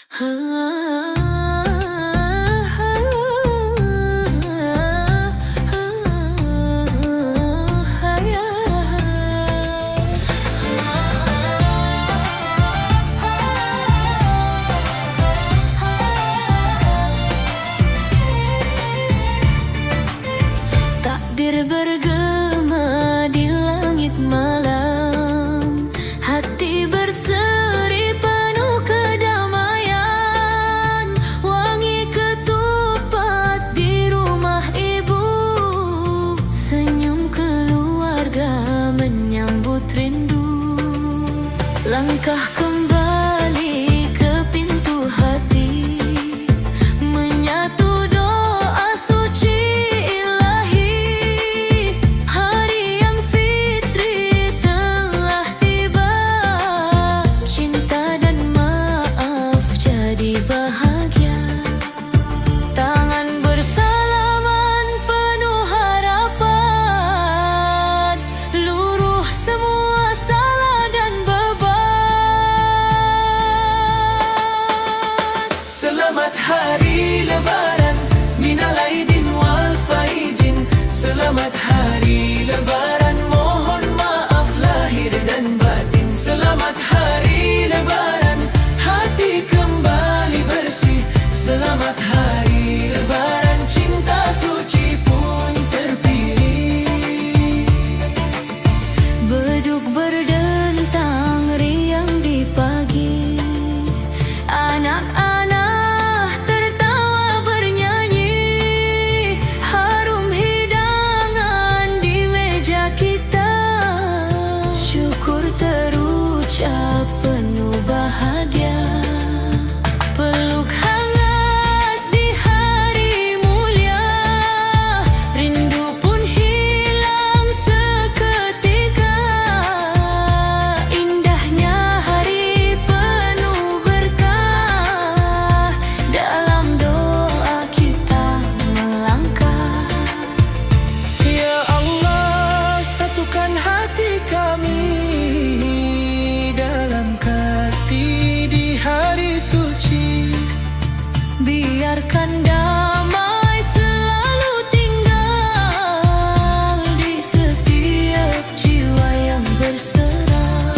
Takdir bergema di langit malam, hati berseri penuh kedamaian, wangi ketupat di rumah ibu, senyum keluarga menyambut rindu. Langkah kembali ke pintu hati, menyatu doa suci ilahi. Hari yang fitri telah tiba, cinta dan maaf jadi bahagia. Tangan bersalaman penuh harapan, luruh semua salah dan beban. Selamat Hari Lebaran, minal aidin wal faizin. Selamat Hari Lebaran, mohon maaf lahir dan batin. Selamat Hari Lebaran, hati kembali bersih. Selamat Hari Lebaran, cinta suci pun terpilih. Beduk berdentang riang di pagi, anak-anak tertawa bernyanyi, harum hidangan di meja kita. Syukur terucap penuh bahagia. Peluk hangat di hari mulia, rindu pun hilang seketika. Indahnya hari penuh berkah, dalam doa kita melangkah. Ya Allah, satukan hati kami dalam kasih di hari suci. Biarkan damai selalu tinggal di setiap jiwa yang berserah.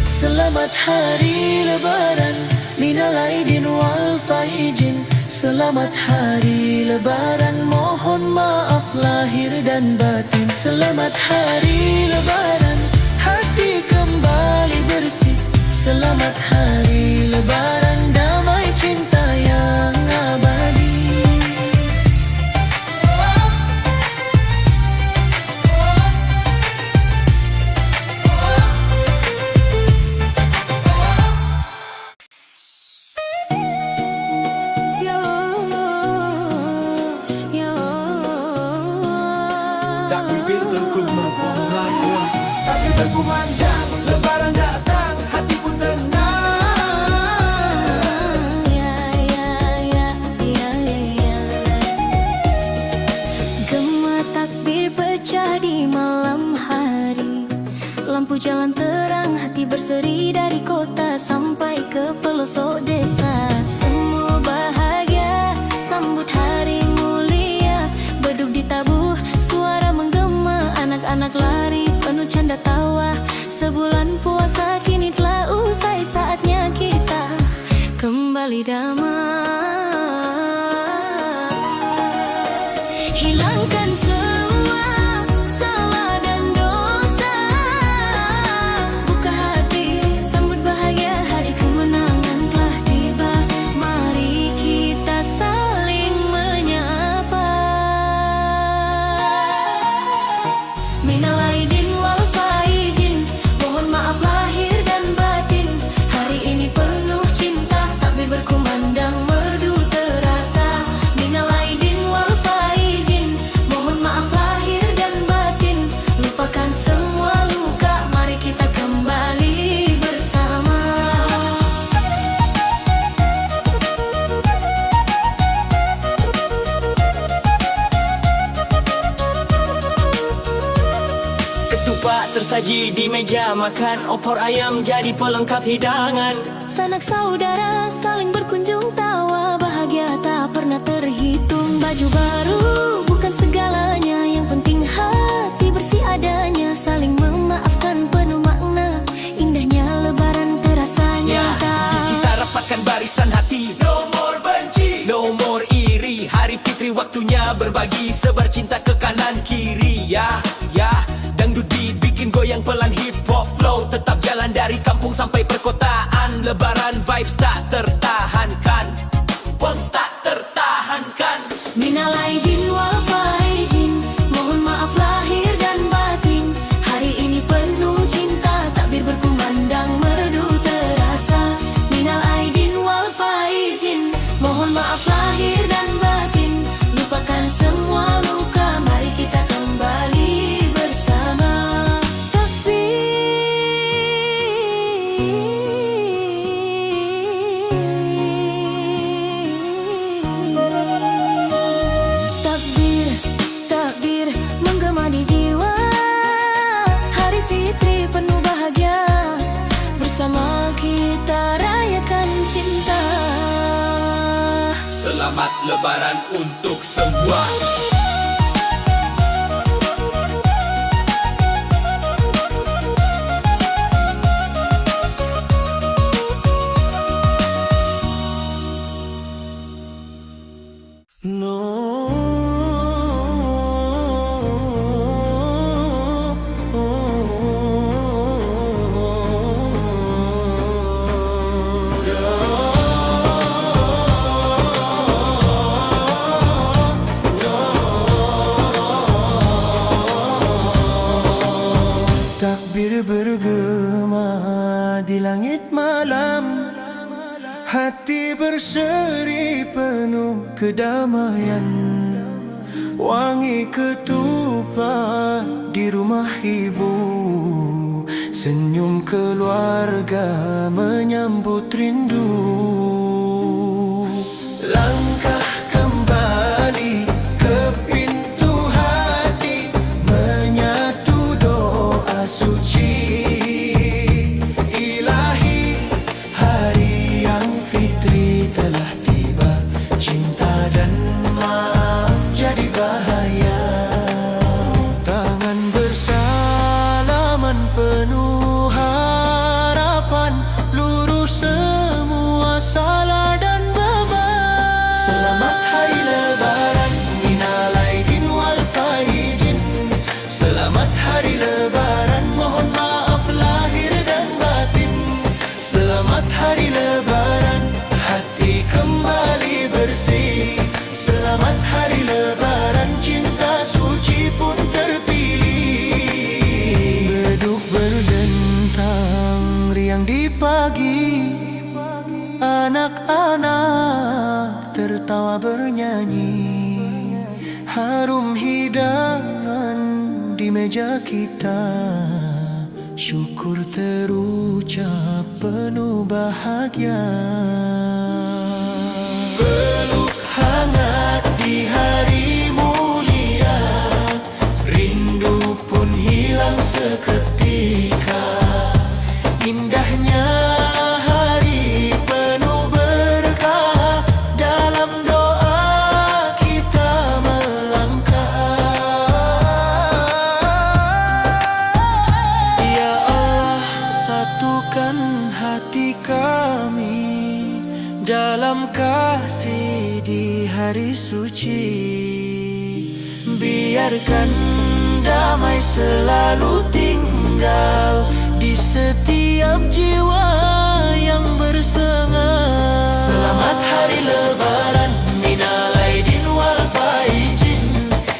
Selamat Hari Lebaran, minal aidin wal faizin. Selamat Hari Lebaran, mohon maaf lahir dan batin. Selamat Hari Lebaran, hati kembali bersih. Selamat Hari Lebaran, damai cinta yang abadi. Tak bibir berkumandang, tapi berkumandang. Lebaran datang, hati pun tenang. Gema takbir pecah di malam hari, lampu jalan terang, hati berseri dari kota sampai ke pelosok desa. Semua bahagia sambut hari mulia, beduk ditabuh, suara menggema, anak-anak lari penuh canda tawa. Sebulan puasa kini telah usai, saatnya kita kembali damai. Hilangkan semua salah dan dosa, buka hati, sambut bahagia, hari kemenangan telah tiba. Mari kita saling menyapa. Minal aidin wal faizin, mohon maaf lahir dan batin. Hari ini penuh cinta, takbir berkumandang, merdu terasa. Minal aidin wal faizin, mohon maaf lahir dan batin. Lupakan semua luka, mari kita kembali bersama. Ketupat tersaji di meja makan, opor ayam jadi pelengkap hidangan. Sanak saudara saling barisan hati. No more benci, No more iri. Hari fitri waktunya berbagi, sebar cinta ke kanan kiri. Ya, ya, dangdut beat bikin goyang pelan, hip hop flow tetap jalan dari kampung sampai perkotaan. Lebaran vibes tak tertahankan, Bones tak tertahankan. Minal aidin wal faizin, mohon maaf lahir dan batin. Hari ini penuh cinta, takbir berkumandang, merdu terasa. Minal aidin wal faizin, mohon maaf lahir dan batin. Lupakan semua luka, mari kita kembali bersama. Takbir, takbir menggema di jiwa. Hari fitri penuh bahagia, bersama kita rayakan cinta. selamat lebaran untuk semua. Takbir bergema di langit malam, hati berseri penuh kedamaian. Wangi ketupat di rumah ibu, senyum keluarga menyambut rindu. Langkah kembali ke pintu hati, menyatu doa suci. Ilahi, hari yang fitri telah tiba, cinta dan maaf jadi bahaya. Tangan bersalaman penuh harapan, lurus semua salah dan beban. Selamat hari lebaran, minal aidin wal faizin. Selamat hari lebaran, mohon maaf lahir dan batin. Selamat hari lebaran, hati kembali bersih. Selamat hari lebaran, cinta suci pun terpilih. Beduk berdentang riang di pagi, anak-anak tertawa bernyanyi. Harum hidangan di meja kita, syukur terucap penuh bahagia. Peluk hangat di hari mulia, rindu pun hilang seketika. Indahnya hari penuh berkah, dalam doa kita melangkah. Ya Allah, satukan hati kami dalam kasih di hari suci. Biarkan damai selalu tinggal di setiap jiwa yang bersengat. Selamat hari lebaran, minal aidin wal faizin.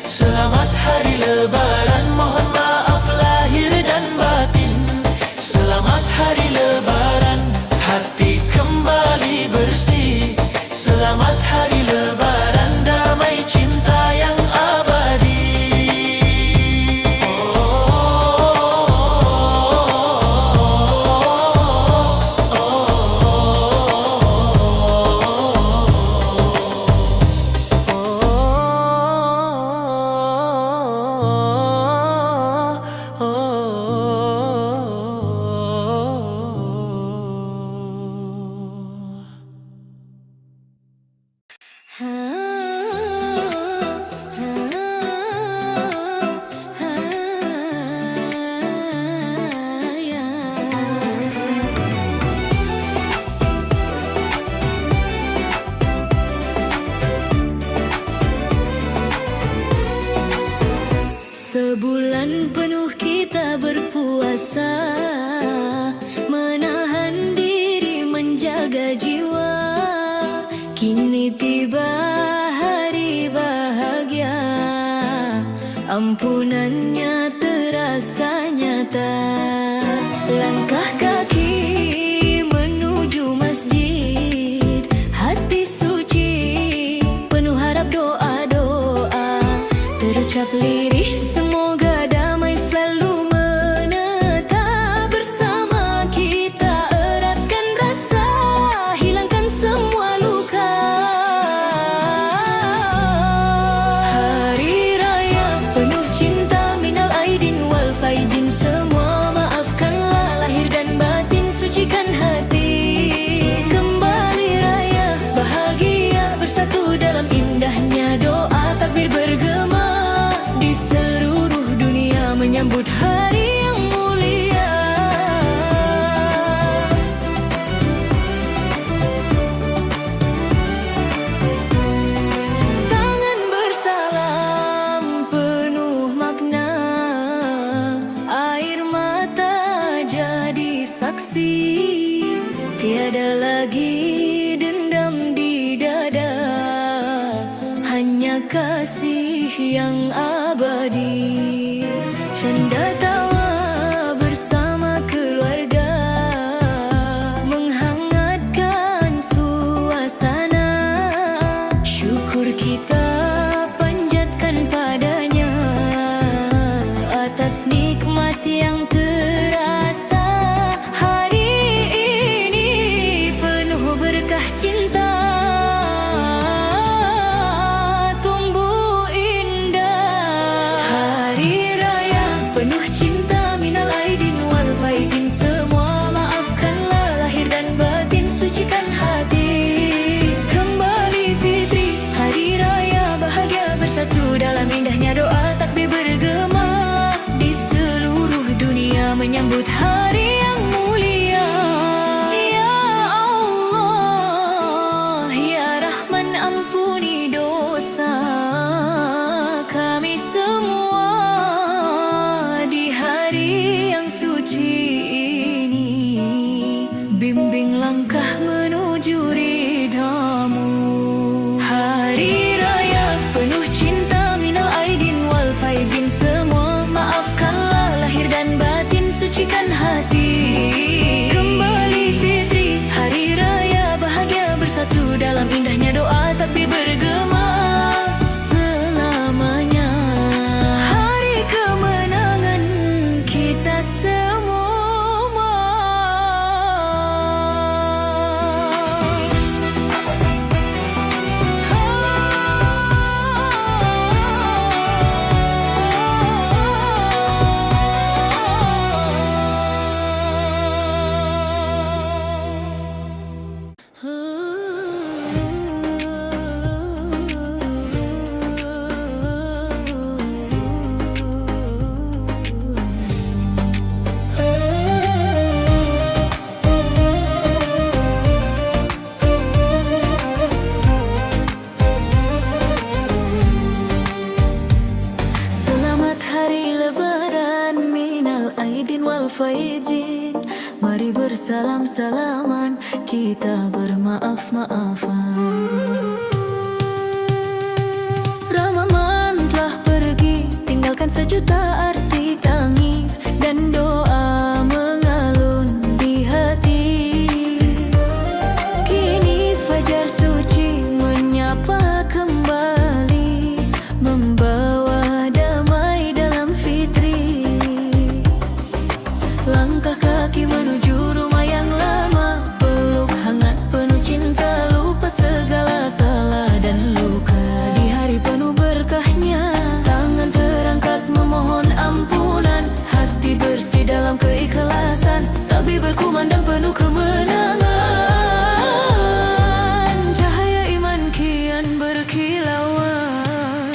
Selamat hari lebaran, mohon maaf lahir dan batin. Selamat hari lebaran, hati kembali bersih. Selamat hari lebaran, damai cinta yang abadi. jiwa. Kini tiba hari bahagia, ampunannya terasa nyata. Langkah kaki menuju masjid, hati suci penuh harap doa-doa. Terucap lirih semoga damai selalu menetap bersama kita. Eratkan rasa, hilangkan semua luka. Hari raya penuh cinta, minal aidin wal faizin. Semua maafkanlah lahir dan batin, sucikan hati. Kembali raya bahagia bersatu dalam indahnya doa. Takbir bergema di seluruh dunia menyambut hari yang mulia. Tangan bersalam penuh makna, air mata jadi saksi. Tiada lagi dendam di dada, hanya kasih yang abadi. Canda tawa bersama keluarga menghangatkan suasana. Syukur kita panjatkan padanya atas nikmat yang terasa. Hari ini penuh berkah cinta, tumbuh indah. Hari raya penuh cinta, minal aidin wal faizin. Semua maafkanlah lahir dan batin, sucikan hati. Kembali fitri, hari raya bahagia bersatu dalam indahnya doa. Takbir bergema di seluruh dunia menyambut hari yang mulia. Ya Allah, ya Rahman, ampuni dosa kami semua di hari yang suci ini. Bimbing langkah menuju ridhamu. Hari raya penuh cinta, minal aidin wal faizin. Semua maafkanlah lahir dan batin, sucikan hati. Kembali fitri, hari raya bahagia bersatu dalam indahnya doa. Takbir bergema selamanya, hari kemenangan kita semua. Selamat hari lebaran, minal aidin wal faizin. Mari bersalam-salaman, kita bermaaf-maafan. Ramadan telah pergi, tinggalkan sejuta arti tangis dan doa mengalun di hati. Kini fajar suci menyapa kembali, membawa damai dalam fitri. Langkah kaki menuju rumah yang lama, peluk hangat penuh cinta, lupa segala salah dan luka. Di hari penuh berkahnya, tangan terangkat memohon ampunan, hati bersih dalam keikhlasan, takbir berkumandang penuh kemenangan. Cahaya iman kian berkilauan.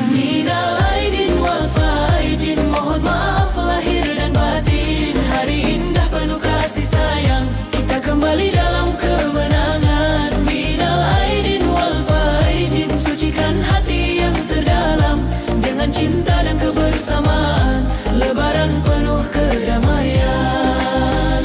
Minal aidin wal faizin, mohon maaf lahir dan batin. Hari indah penuh kasih sayang, kita kembali dalam kemenangan. Minal aidin wal faizin, sucikan hati yang terdalam dengan cinta dan kebersamaan. Lebaran penuh kedamaian.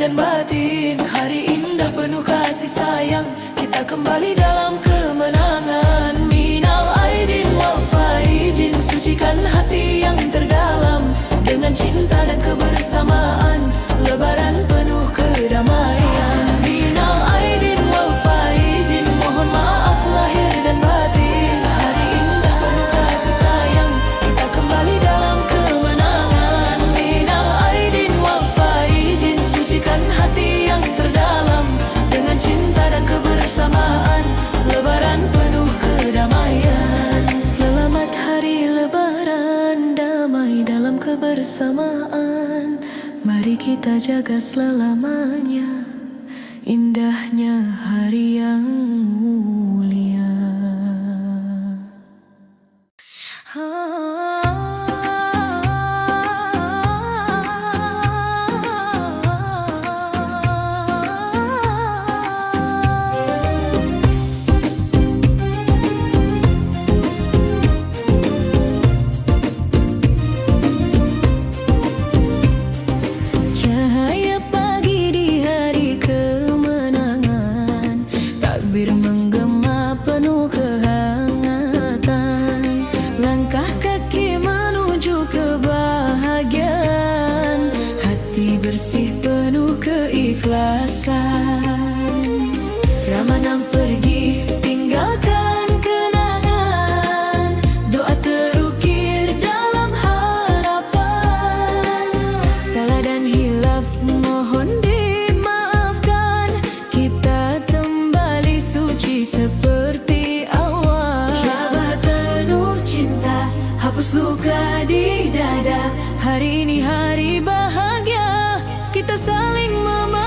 dan batin. Hari indah penuh kasih sayang, kita kembali dalam kemenangan. Minal aidin wal faizin, sucikan hati yang terdalam dengan cinta dan kebersamaan, lebaran penuh kedamaian. Minal aidin wal faizin, mohon maaf lahir dan batin. Hari indah penuh kasih sayang, kita kembali dalam kemenangan. Minal aidin wal faizin, sucikan hati yang terdalam dengan cinta dan kebersamaan, lebaran penuh kedamaian. Selamat hari lebaran, damai dalam kebersamaan. Mari kita jaga selamanya indahnya hari yang mulia. Cahaya pagi di hari kemenangan, takbir menggema penuh kehangatan. Langkah kaki menuju kebahagiaan, hati bersih penuh keikhlasan. Ramadan pergi tinggalkan kenangan, doa terukir dalam harapan. Salah dan hilaf mohon dimaafkan, kita kembali suci seperti awal. Jabat penuh cinta, hapus luka di dada. Hari ini hari bahagia, kita saling memaafkan.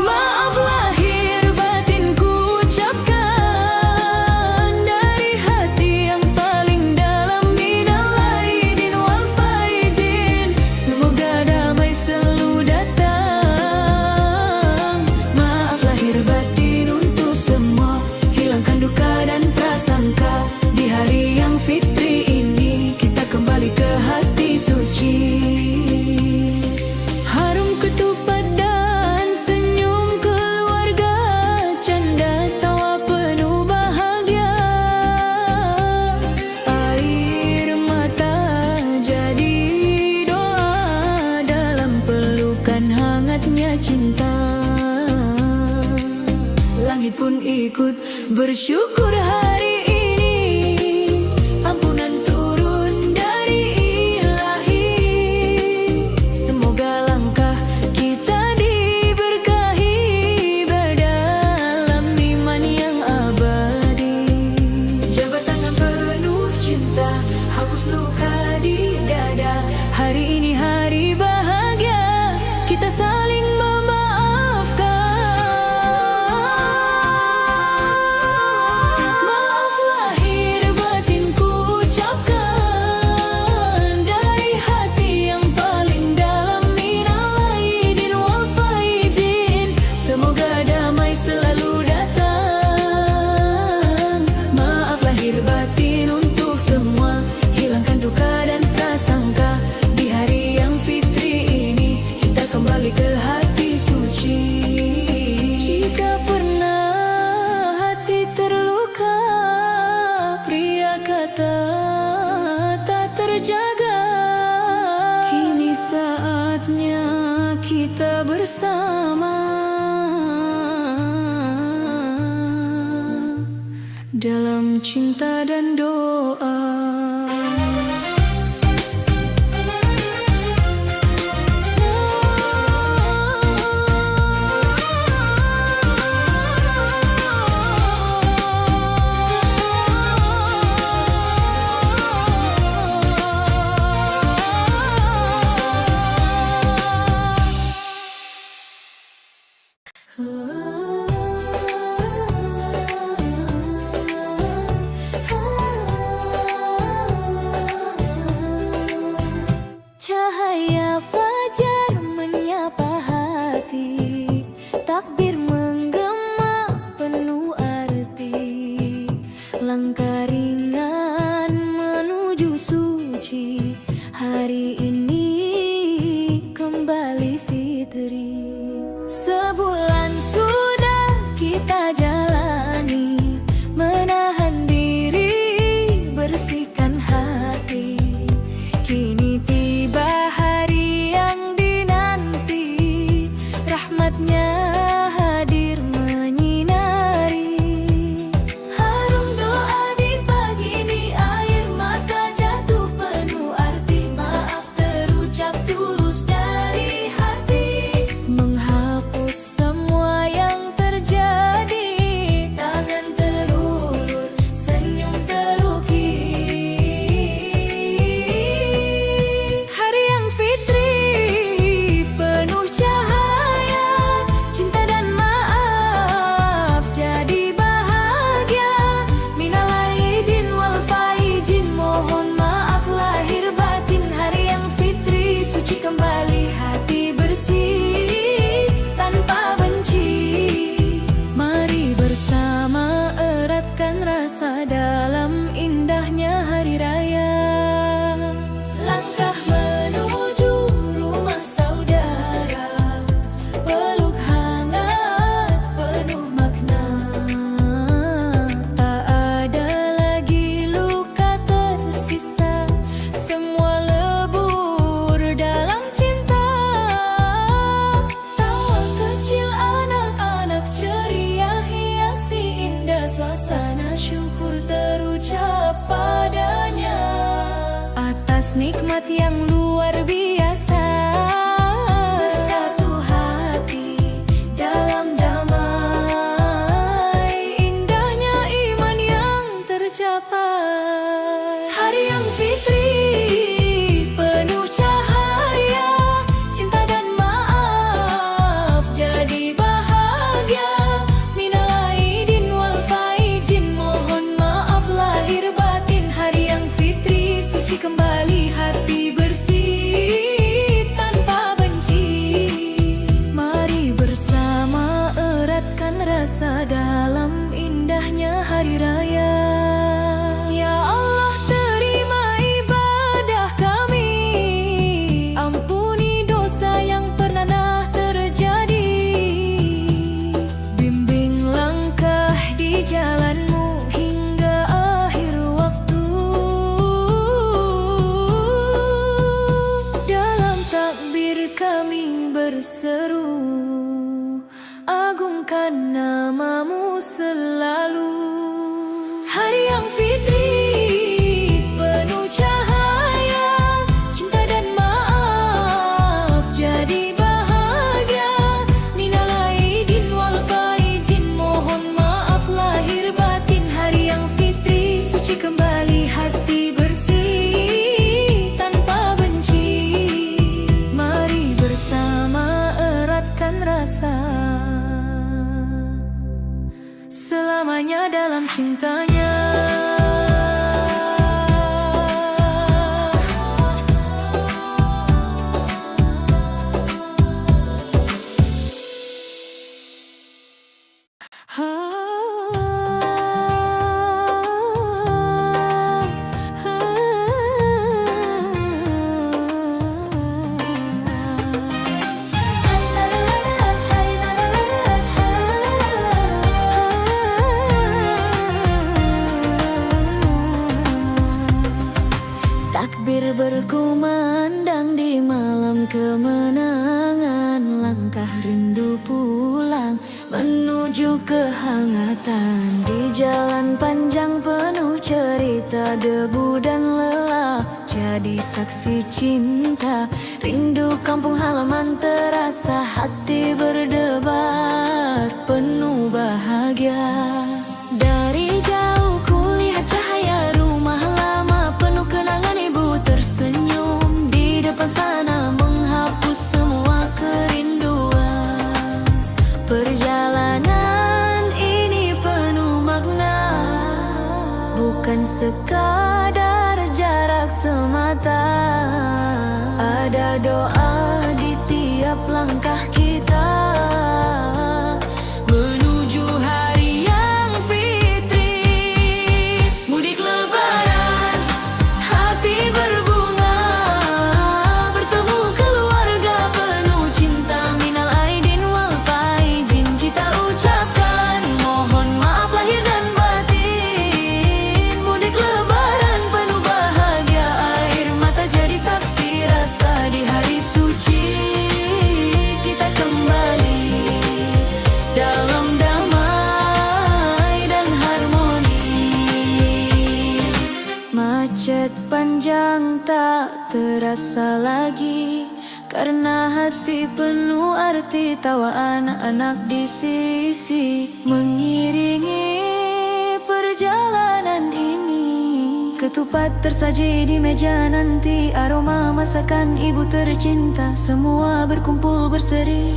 Maaf lahir batin ku ucapkan dari hati yang paling dalam. Minal aidin wal faizin, semoga damai selalu datang. Maaf lahir batin untuk semua, hilangkan duka dan prasangka. Di hari yang fitri ini kita kembali ke hati suci. Harum ketupat dan senyum keluarga, canda tawa penuh bahagia. Air mata jadi doa dalam pelukan hangatnya cinta. Langit pun ikut bersyukur hari ini, ampunan turun dari Ilahi. Semoga langkah kita diberkahi berdalam iman yang abadi. Jabat tangan penuh cinta, hapus luka di dada. Hari ini hari bahagia, kita saling memaafkan. Maaf lahir batin ku ucapkan dari hati yang paling dalam. Minal aidin wal faizin, semoga damai selalu datang. Maaf lahir batin untuk semua, hilangkan duka dan prasangka. Di hari yang fitri ini kita kembali ke hati suci. Jika pernah hati terluka, pria kata tak terjaga, kini saatnya kita bersama dalam cinta dan doa. Cahaya fajar menyapa hati, takbir menggema penuh arti. Langkah ringan menuju suci, Hari ini kembali fitri. Sebulan sudah kita jalani, menahan diri, bersihkan hati. Kini tiba hari yang dinanti, rahmatnya hadir menyinari. Harum doa di pagi ini, air mata jatuh penuh arti. Maaf terucap tulus dari hati, menghapus semua yang terjadi. Tangan terulur, senyum terukir. Hari yang fitri penuh cahaya, cinta dan maaf jadi bahagia. Minal aidin wal faizin, mohon maaf lahir batin. Hari yang fitri suci kembali, hati bersih tanpa benci. Mari bersama eratkan rasa dalam indahnya hari raya. Langkah menuju rumah saudara, peluk hangat penuh makna. Tak ada lagi luka tersisa, semua lebur dalam cinta. Tawa kecil anak-anak ceria hiasi indah suasana, syukur terucap padanya atas nikmat yang luar biasa. Bersatu hati dalam damai, indahnya iman yang tercapai. Hari yang fitri penuh cahaya, cinta dan maaf jadi bahagia. Minal aidin wal faizin, mohon maaf lahir batin. Hari yang fitri suci kembali, hati bersih tanpa benci. Mari bersama eratkan rasa dalam indahnya hari raya. Ya Allah, terima ibadah kami, ampuni dosa yang pernah terjadi. Bimbing langkah di jalanmu hingga akhir waktu. Dalam takbir kami berseru, agungkan namamu selalu. Hari yang fitri penuh cahaya, cinta dan maaf jadi bahagia. Minal aidin wal faizin, mohon maaf lahir batin. Hari yang fitri suci kembali, hati bersih tanpa benci. Mari bersama eratkan rasa, selamanya dalam cintanya. Takbir berkumandang di malam kemenangan. Langkah rindu pulang menuju kehangatan. Di jalan panjang penuh cerita, debu dan lelah jadi saksi cinta. Rindu kampung halaman terasa, hati berdebar penuh bahagia. Dari jauh kulihat cahaya rumah lama penuh kenangan, ibu tersenyum di depan sana menghapus semua kerinduan. Perjalanan ini penuh makna, bukan sekadar jarak semata. Ada doa di tiap langkah kita menuju hari yang fitri. Mudik lebaran, hati berbunga tak terasa lagi, karena hati penuh arti tawa anak-anak di sisi, mengiringi perjalanan ini. Ketupat tersaji di meja nanti, aroma masakan ibu tercinta, semua berkumpul berseri,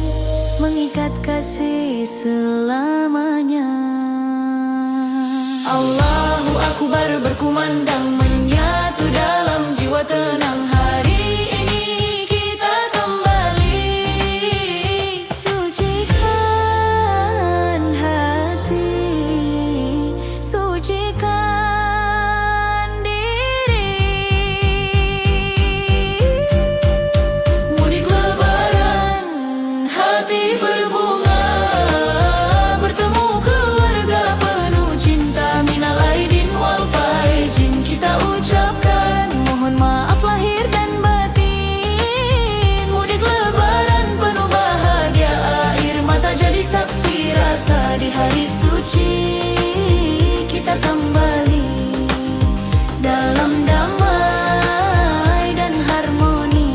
mengikat kasih selamanya. Allahu Akbar berkumandang, menyatu dalam jiwa tenang. Hari ini kita kembali sucikan hati, sucikan diri. Mudik lebaran, hati berbunga, bertemu keluarga penuh cinta. Minal aidin wal faizin kita ucapkan, mohon maaf lahir dan batin. Mudik lebaran penuh bahagia, air mata jadi saksi rasa. Di hari suci kita kembali dalam damai dan harmoni.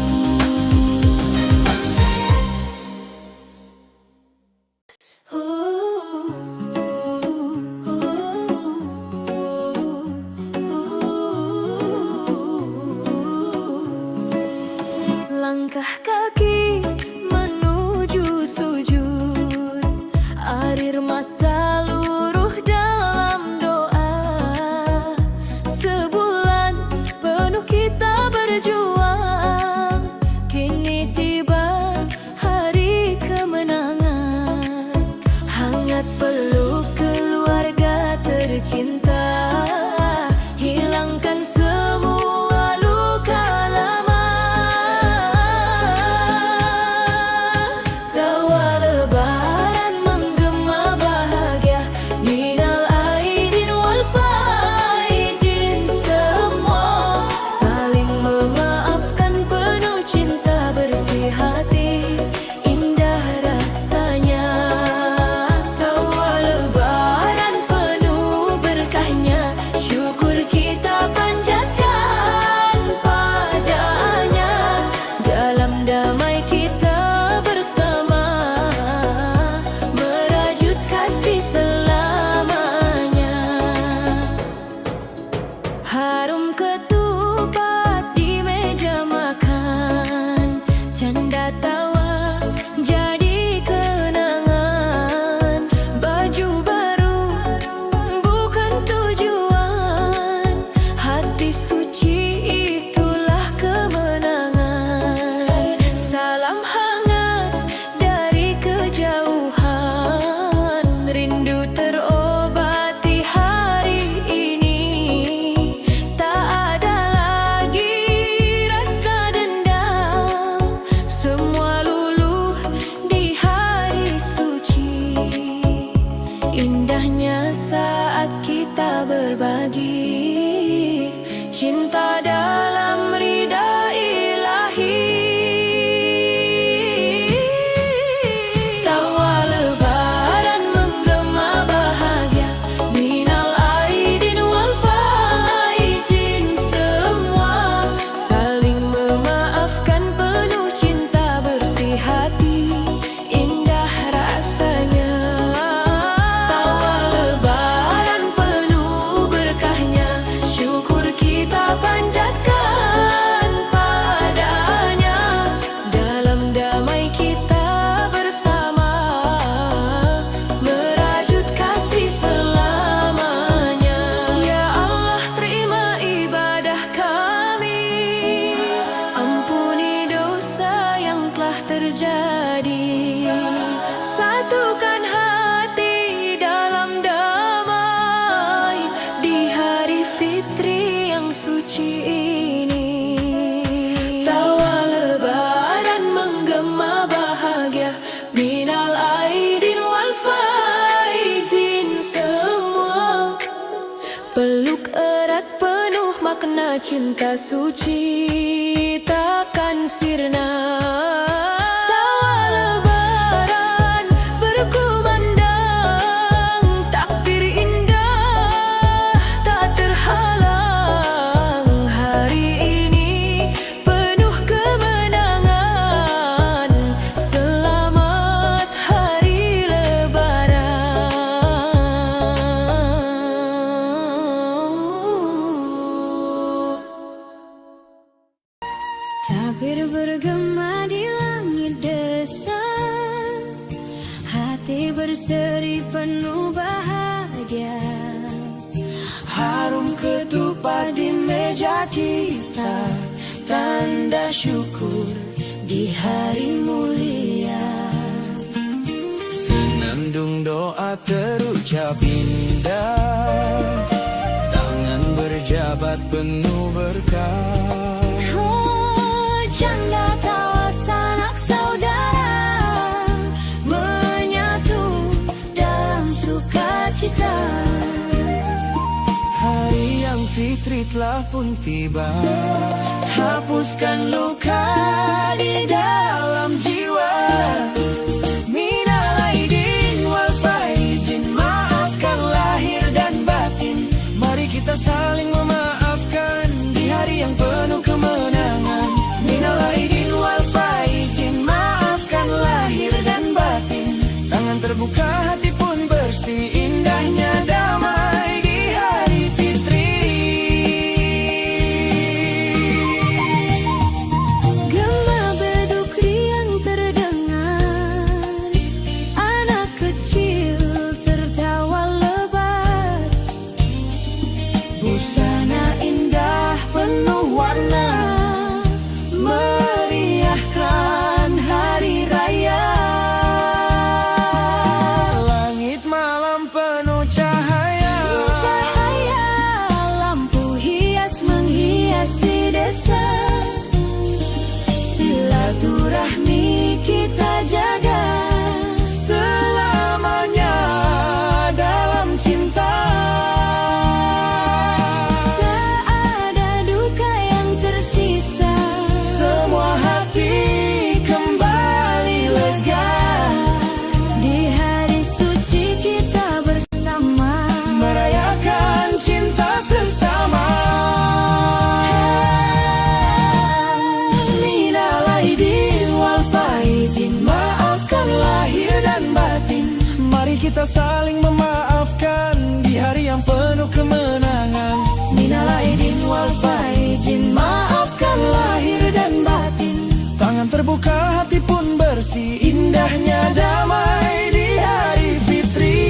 Langkah kaki menuju sujud, air mata luruh dalam doa. Sebulan penuh kita berjuang, kini tiba hari kemenangan. Hangat peluk keluarga tercinta, hilangkan semua luka lama. Tawa lebaran menggema bahagia, minal aidin wal faizin semua, saling memaafkan penuh cinta, bersih hati, indah rasanya. Tawa lebaran penuh berkahnya, syukur kita panjatkan padanya. Dalam damai kita bersama, merajut kasih selamanya. Harum ketupat di meja makan, canda tawa jadi kenangan. Baju baru bukan tujuan, hati suci itulah kemenangan. Salam hangat dari kejauhan, rindu terobati hari ini. Tak ada lagi rasa dendam, semua luluh di hari suci. Indahnya saat kita berbagi cinta dalam ridha ilahi. Tawa lebaran menggema bahagia, minal aidin wal faizin semua, saling memaafkan penuh cinta, bersih hati, indah rasanya. Tawa lebaran penuh berkahnya, syukur kita panjatkan padanya. Dalam damai kita bersama, merajut kasih selamanya. Ya Allah, terima ibadah kami, ampuni dosa yang telah terjadi. Satukan hati dalam damai di hari fitri yang suci ini. Tawa lebaran menggema bahagia, minal aidin wal faizin semua, peluk erat penuh makna cinta suci takkan sirna. Tawa lebaran berkumandang, takdir indah tak terhalang. Hari ini Tabir bergema di langit desa, hati berseri penuh bahagia. Harum ketupat di meja kita, tanda syukur di hari mulia. Senandung doa terucap indah, tangan berjabat penuh berkah. Oh, janda tawa sanak saudara menyatu dalam sukacita. Hari yang fitri telah pun tiba, hapuskan luka di dalam jiwa. Minal aidin wal faizin, maafkan lahir dan batin. Mari kita saling memaafkan di hari yang penuh kemenangan. Minal aidin wal faizin, maafkan lahir dan batin. Tangan terbuka, hati pun bersih, indahnya damai di hari fitri. Gema beduk riang terdengar, anak kecil tertawa lebar. Busana indah penuh warna, meriahkan hari raya. Langit malam penuh cahaya, Cahaya lampu hias menghiasi desa. Silaturahmi kita jaga selamanya dalam cinta. Tak ada duka yang tersisa, Semua hati kembali lega. di hari suci kita bersama Merayakan cinta sesama. Minal aidin wal faizin, maafkan lahir dan batin. Mari kita saling memaafkan di hari yang penuh kemenangan. Minal aidin wal faizin, maafkan lahir dan batin. Tangan terbuka, hati pun bersih, indahnya damai di hari fitri.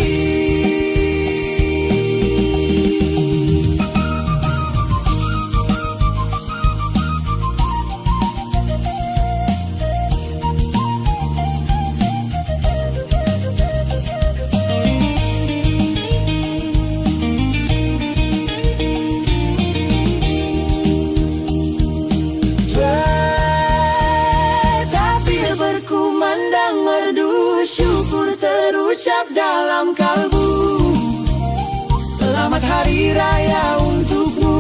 Tapir berkumandang merdu, syukur terucap dalam kalbu. Selamat hari raya untukmu,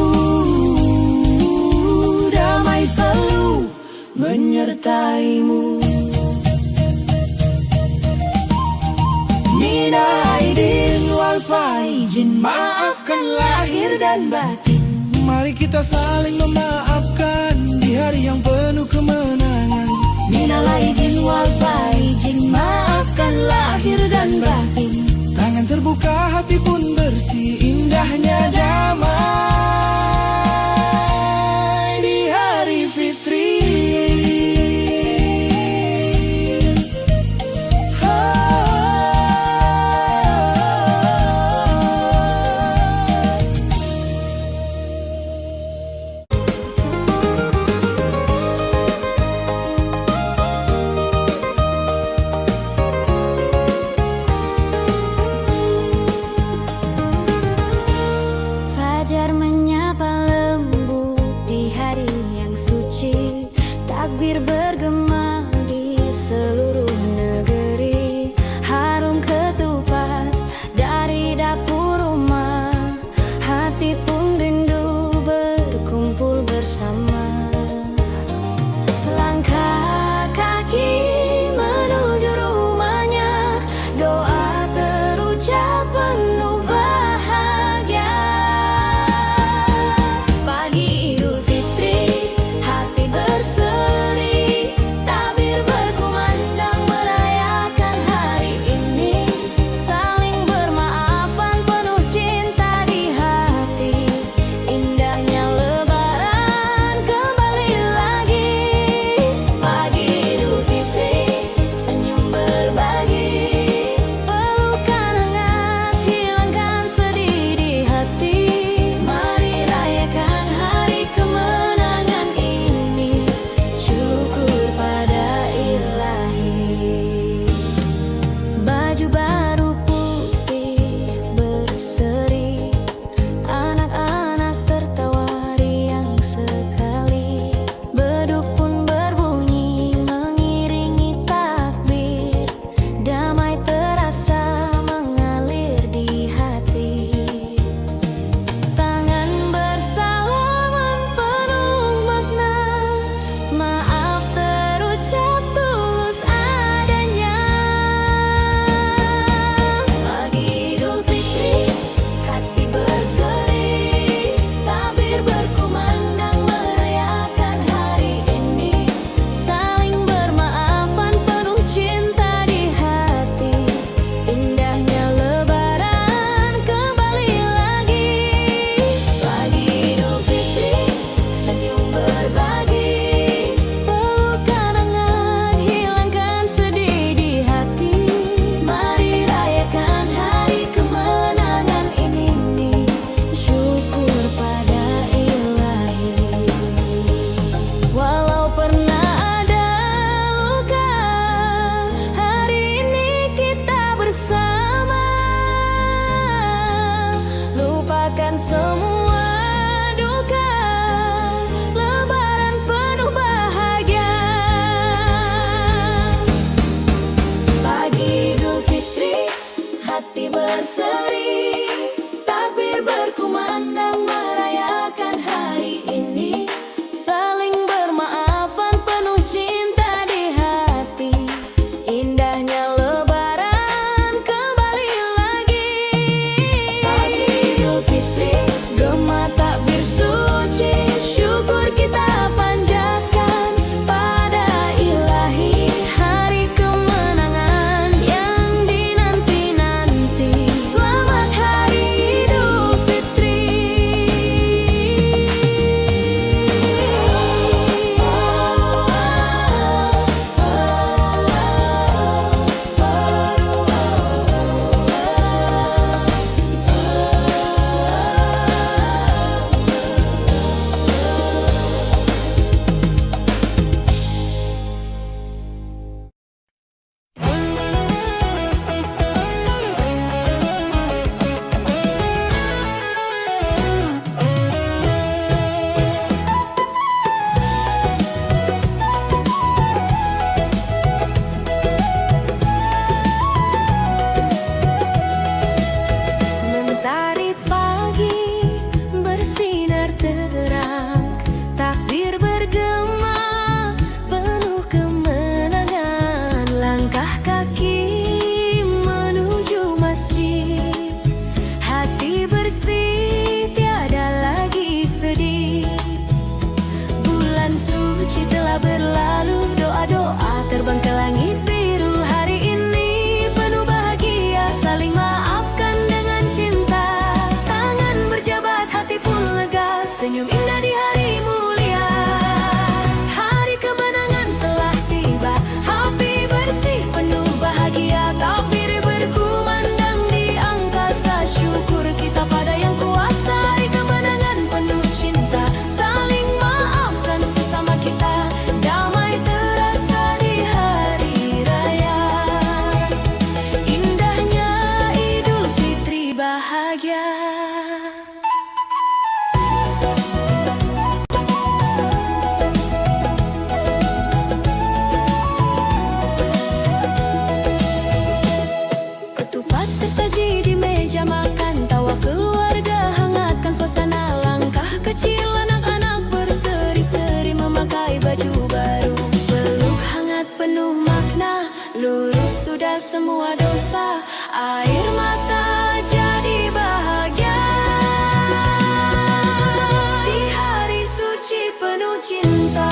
damai selalu menyertaimu. Minal aidin wal faizin, maafkan lahir dan batin. Mari kita saling memaafkan di hari yang penuh kemenangan. Minal aidin wal faizin, maafkan lahir dan batin. Tangan terbuka, hati pun bersih, indahnya damai di hari fitri. Fajar menyapa lembut di hari yang suci, takbir bergema di seluruh negeri. Harum ketupat dari dapur rumah, hati pun rindu berkumpul bersama. Langkah kaki menuju rumahnya, doa terucap penuh bahagia. Pagi Idul Fitri, hati berseri telah berlalu, doa-doa terbang ke langit biru. Hari ini penuh bahagia, saling maafkan dengan cinta. Tangan berjabat, hati pun lega, senyum indah di hari mulia. Hari kemenangan telah tiba, hati bersih penuh bahagia. Takbir berkumandang di angkasa, syukur kita pada yang kuasa. Hari kemenangan penuh cinta, saling maafkan sesama kita. Damai terasa di hari raya, indahnya Idul Fitri bahagia. Ketupat tersaji di meja makan, tawa keluarga hangatkan suasana. Langkah kecil anak-anak berseri-seri memakai baju baru. Peluk hangat penuh makna, lurus sudah semua dosa. Air mata jadi bahagia. Di hari suci penuh cinta,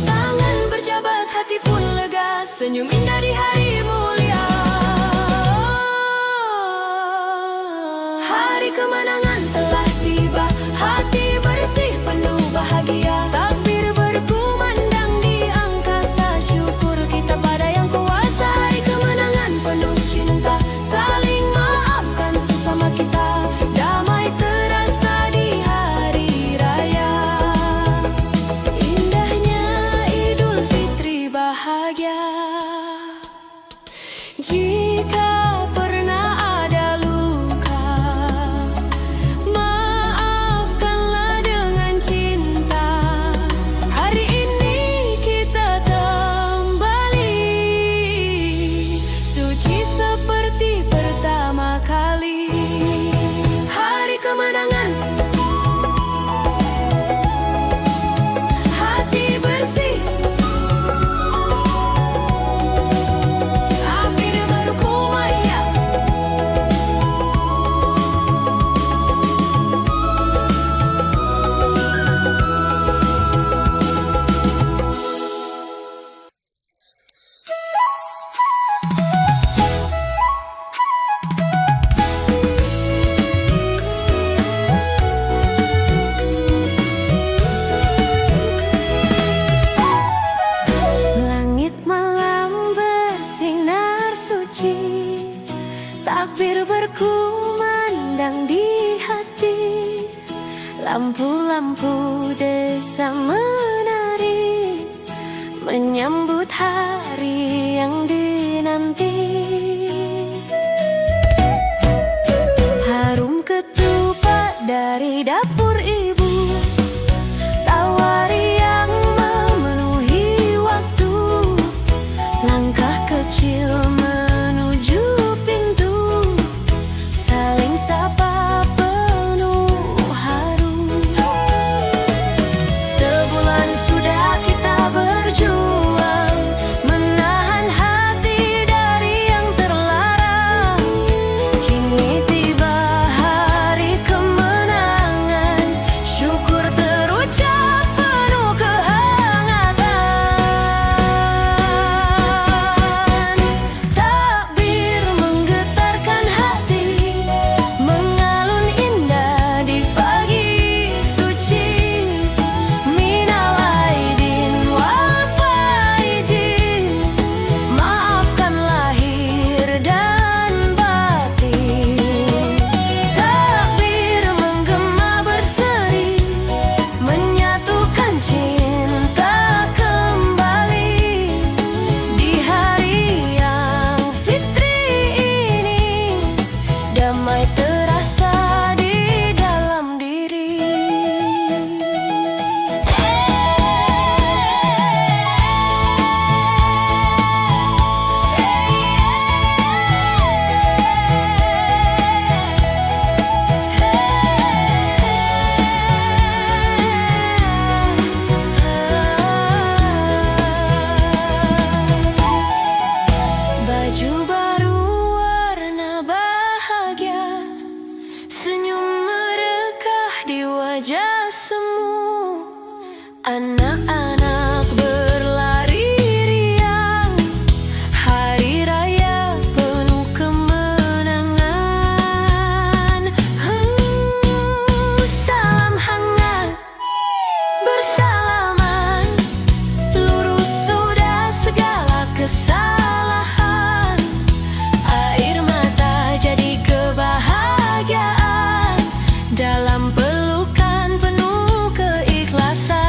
tangan berjabat, hati pun lega, senyum indah di hari mulia. Hari kemenangan telah tiba, hati bersih penuh bahagia. Takbir berkumandang di angkasa, syukur kita pada yang kuasa. Hari kemenangan penuh cinta, saling maafkan sesama kita. Damai terasa di hari raya, indahnya Idul Fitri bahagia. Jika pernah ada luka, maafkanlah dengan cinta. Hari ini kita kembali suci seperti pertama kali. Hari kemenangan, hati bersih, hampir berkumaya. Langit malam bersinar suci, takbir berkumandang di hati. Lampu-lampu desa menari, menyambut hari yang dinanti. Harum ketupat dari dapur ibu, tawari yang memenuhi waktu. Langkah kecil menuju pintu, saling sapa penuh haru. Sebulan sudah kita berjuang, Anak-anak berlari riang, hari raya penuh kemenangan. Salam hangat bersalaman, lurus sudah segala kesalahan. Air mata jadi kebahagiaan dalam pelukan penuh keikhlasan.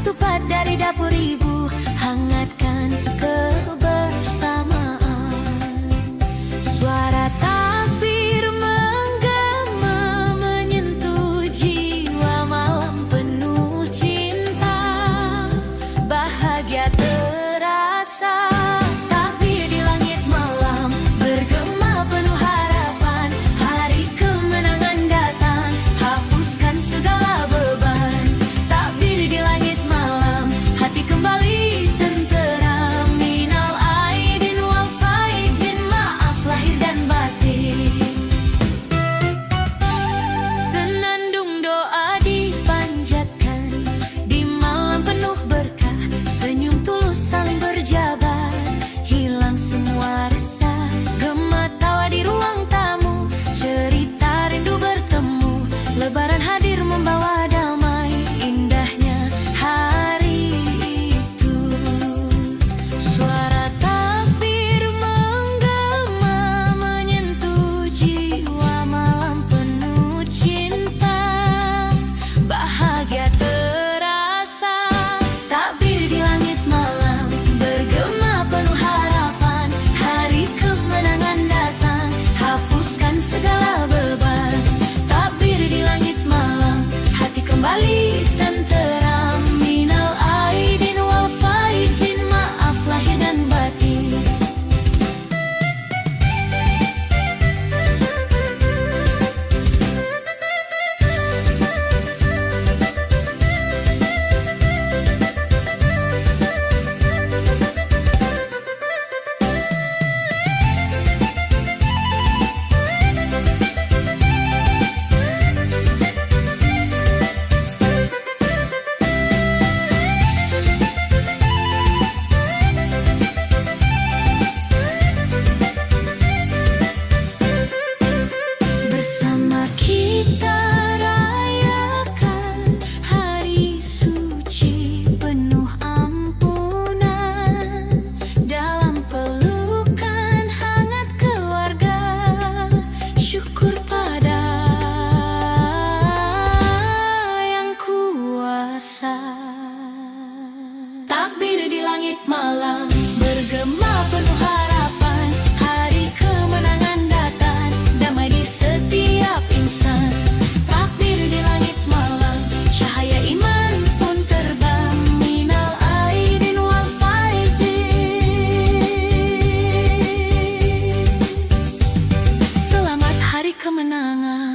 ketupat dari dapur ibu, hangatkan kebersamaan. Suara takbir menggema menyentuh jiwa, malam penuh cinta, bahagia terasa. Takbir di langit malam bergema penuh harapan, hari kemenangan datang, hapuskan segala beban. Takbir di langit malam, hati kembali tenteram. Minal aidin wal faizin, maaf lahir dan batin. Senandung doa dipanjatkan di malam penuh berkah, senyum tulus saling berjabat, hilang semua resah. Gema tawa di ruang tamu, cerita rindu bertemu, lebaran hadir membawa damai, indahnya hari itu. Suara takbir menggema menyentuh jiwa, malam penuh cinta, bahagia terasa. Takbir di langit malam bergema penuh harapan, hari kemenangan datang, hapuskan segala beban. Takbir di langit malam, hati kembali tenteram. Minal aidin wal faizin, maaf lahir dan batin. Bersama kita rayakan hari suci penuh ampunan, dalam pelukan hangat keluarga, syukur pada yang kuasa. Takbir di langit malam bergema penuh harapan, hari kemenangan datang, damai di setiap insan. Takbir di langit malam, cahaya iman pun terbang. Minal aidin wal faizin, selamat hari kemenangan.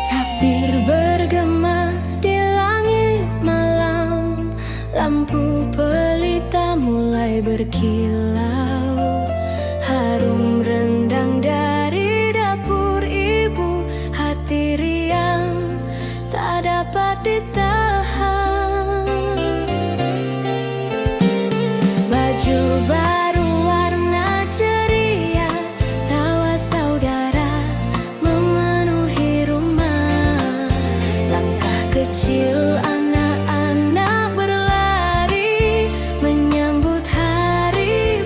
Takbir bergema di langit malam, lampu pelita mulai berkilau, harum rendang dari dapur ibu, hati riang tak dapat ditahan. Baju baru warna ceria, tawa saudara memenuhi rumah, langkah kecil anak-anak berlari menyambut hari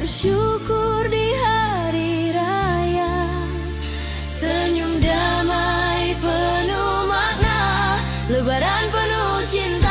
bersyukur di hari raya. Senyum damai penuh makna, Lebaran penuh cinta.